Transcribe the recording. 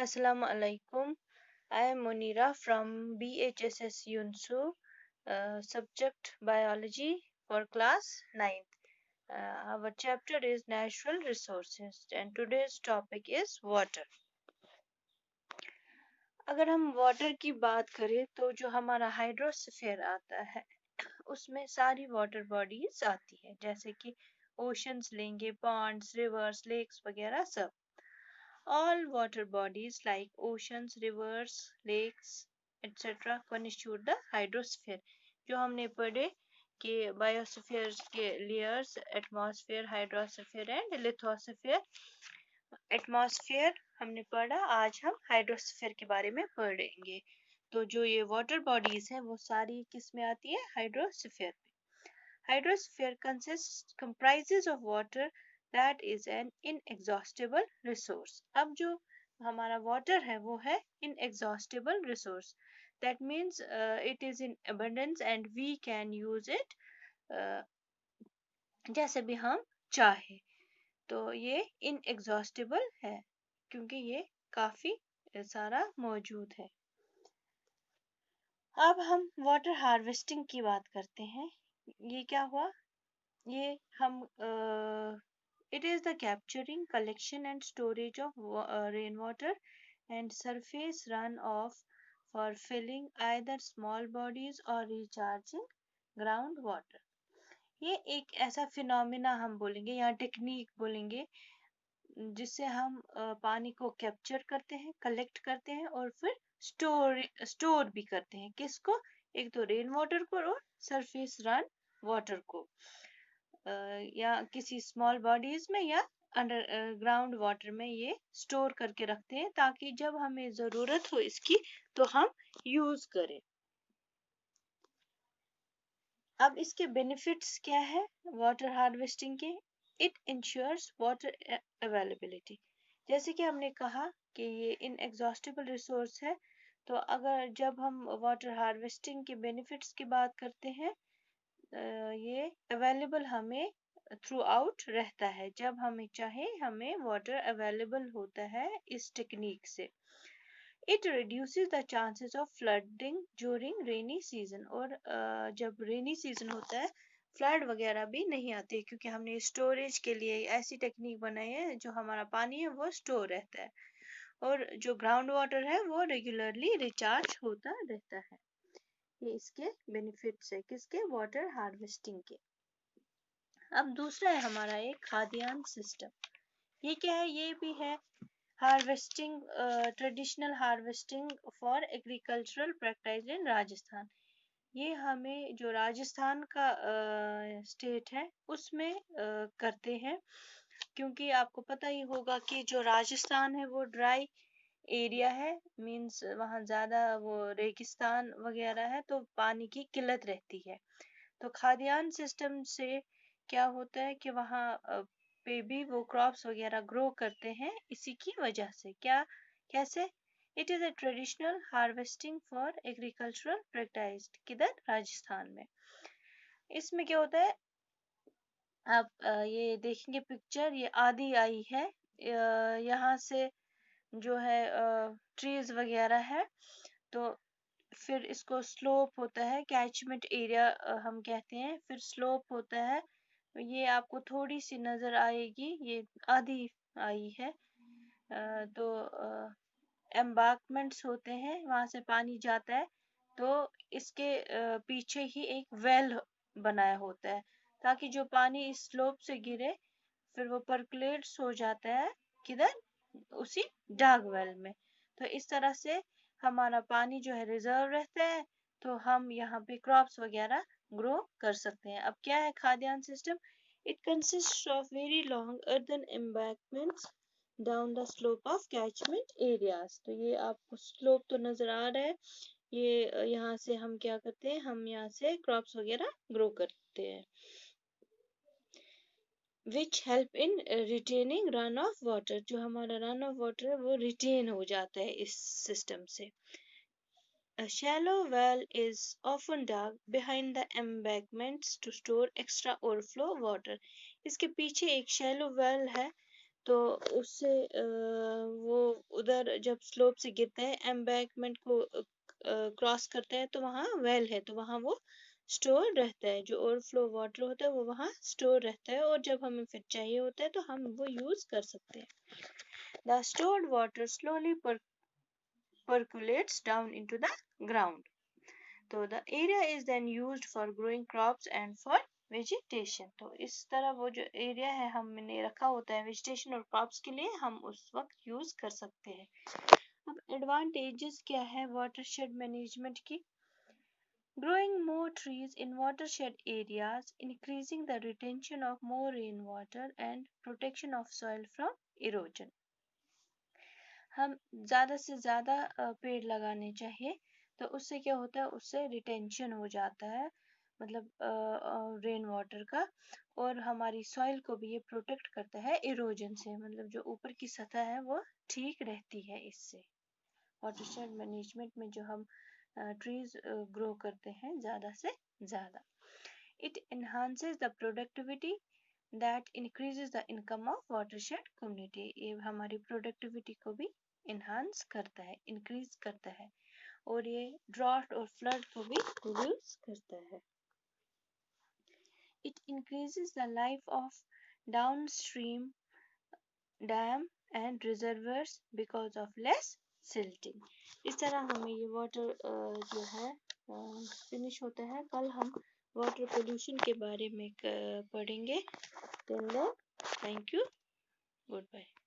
Assalamu alaikum. I am Munira from BHSS Yunsu, subject biology for class 9th. Our chapter is natural resources and today's topic is water. अगर हम water की बात करें तो जो हमारा हाइड्रोस्फीयर आता है उसमें सारी वाटर बॉडीज आती है जैसे कि ओशंस लेंगे पॉन्ड्स रिवर्स लेक्स वगैरह सब All water bodies like oceans, rivers, lakes, etc. constitute the hydrosphere. जो हमने पढ़े कि बायोस्फीयर के layers atmosphere hydrosphere and lithosphere atmosphere हमने पढ़ा आज हम हाइड्रोस्फीयर के बारे में पढ़ेंगे तो जो ये वाटर बॉडीज हैं वो सारी किस में आती है हाइड्रोस्फीयर में Hydrosphere comprises of water that is an inexhaustible resource. अब जो हमारा water है वो है inexhaustible resource. That means it is in abundance and we can use it uh, जैसे भी हम चाहे तो ये inexhaustible है क्योंकि ये काफी सारा मौजूद है अब हम वाटर हार्वेस्टिंग की बात करते हैं ये क्या हुआ ये हम it is the capturing collection and storage of rainwater and surface runoff for filling either small bodies or recharging groundwater ये एक ऐसा फिनोमिना हम बोलेंगे या टेक्निक बोलेंगे जिससे हम पानी को कैप्चर करते हैं कलेक्ट करते हैं और फिर स्टोर भी करते हैं किसको एक तो रेन वाटर को और सरफेस रन वाटर को या किसी स्मॉल बॉडीज में या अंडर ग्राउंड वाटर में ये स्टोर करके रखते हैं ताकि जब हमें ज़रूरत हो इसकी तो हम यूज़ करें अब इसके बेनिफिट्स क्या है वाटर हार्वेस्टिंग के इट इंश्योर्स वाटर अवेलेबिलिटी जैसे कि हमने कहा कि ये इनएग्जॉस्टिबल रिसोर्स है तो अगर जब हम वाटर हार्वेस्टिंग के बेनिफिट्स की बात करते हैं ये अवेलेबल हमें थ्रू आउट रहता है जब हमें चाहे हमें वाटर अवेलेबल होता है इस टेक्निक से It reduces the chances of flooding during rainy season और जब rainy season होता है फ्लड वगैरह भी नहीं आते क्योंकि हमने स्टोरेज के लिए ऐसी टेक्निक बनाई है जो हमारा पानी है वो स्टोर रहता है और जो ग्राउंड वाटर है वो रेगुलरली रिचार्ज होता रहता है ये इसके बेनिफिट्स है किसके वाटर हार्वेस्टिंग के अब दूसरा है हमारा एक खाद्यान्न सिस्टम ये क्या है ये भी है harvesting traditional harvesting for agricultural practice in Rajasthan ये हमें जो राजस्थान का स्टेट है उसमें करते हैं क्योंकि आपको पता ही होगा कि जो राजस्थान है वो ड्राई एरिया है मींस वहाँ ज़्यादा वो रेगिस्तान वगैरह है तो पानी की किल्लत रहती है तो खाद्यान्न सिस्टम से क्या होता है कि वहाँ पे भी वो क्रॉप्स वगैरह ग्रो करते हैं इसी की वजह से क्या कैसे it is a traditional harvesting for agricultural practice किधर राजस्थान में इसमें क्या होता है आप ये देखेंगे पिक्चर ये आधी आई है यहाँ से जो है ट्रीज वगैरह है तो फिर इसको स्लोप होता है कैचमेंट एरिया हम कहते हैं फिर स्लोप होता है ये आपको थोड़ी सी नजर आएगी ये आधी आई है तो एम्बार्कमेंट्स होते हैं वहां से पानी जाता है तो इसके पीछे ही एक वेल बनाया होता है ताकि जो पानी इस स्लोप से गिरे फिर वो परकुलेट्स हो जाता है किधर उसी डाग वेल में तो इस तरह से हमारा पानी जो है रिजर्व रहता है तो हम यहाँ पे क्रॉप्स वगैरह ग्रो कर सकते हैं अब क्या है खाद्यान्न system it consist of very long earthen embankments down the slope of catchment areas तो ये आपको स्लोप तो नजर आ रहा है ये यहाँ से हम क्या करते हैं हम यहाँ से क्रॉप्स वगैरह ग्रो करते हैं which help in retaining run of water जो हमारा run of water है वो retain हो जाता है इस सिस्टम से A shallow well is often dug behind the embankments to store extra overflow water. इसके पीछे एक shallow well है तो उससे वो उधर जब स्लोप से गिरते हैं, एम्बैंकमेंट को क्रॉस करते हैं, तो वहाँ वेल है, तो वहाँ वो स्टोर रहता है, जो ओवरफ्लो वाटर होता है वो वहाँ स्टोर रहता है, और जब हमें फिर चाहिए होता है तो हम वो यूज कर सकते हैं. The stored water slowly percolates down into the ground. तो the area is then used for growing crops and for vegetation. तो इस तरह वो जो एरिया है हमने रखा होता है वेजिटेशन और क्रॉप्स के लिए, हम उस वक्त यूज कर सकते हैं. अब एडवांटेजेस क्या है वाटरशेड मैनेजमेंट की? Growing more trees in watershed areas, increasing the retention of more rainwater and protection of soil from erosion. हम ज़्यादा से ज़्यादा पेड़ लगाने चाहिए, तो उससे क्या होता है, उससे रिटेंशन हो जाता है, मतलब रेन वाटर का, और हमारी सॉइल को भी ये प्रोटेक्ट करता है इरोजन से, मतलब जो ऊपर की सतह है वो ठीक रहती है इससे. वाटरशेड मैनेजमेंट में जो हम ट्रीज ग्रो करते हैं ज़्यादा से ज़्यादा, it enhances the productivity that increases the income of watershed community. ये हमारी प्रोडक्टिविटी को भी enhance करता है, increase करता है, और ये ड्रॉट और फ्लड को भी reduce करता है. It increases the life of downstream dam and reservoirs because of less silting. इस तरह हमें ये वाटर जो है फिनिश होता है. कल हम वाटर पोल्यूशन के बारे में पढ़ेंगे. Till then, thank you. Goodbye.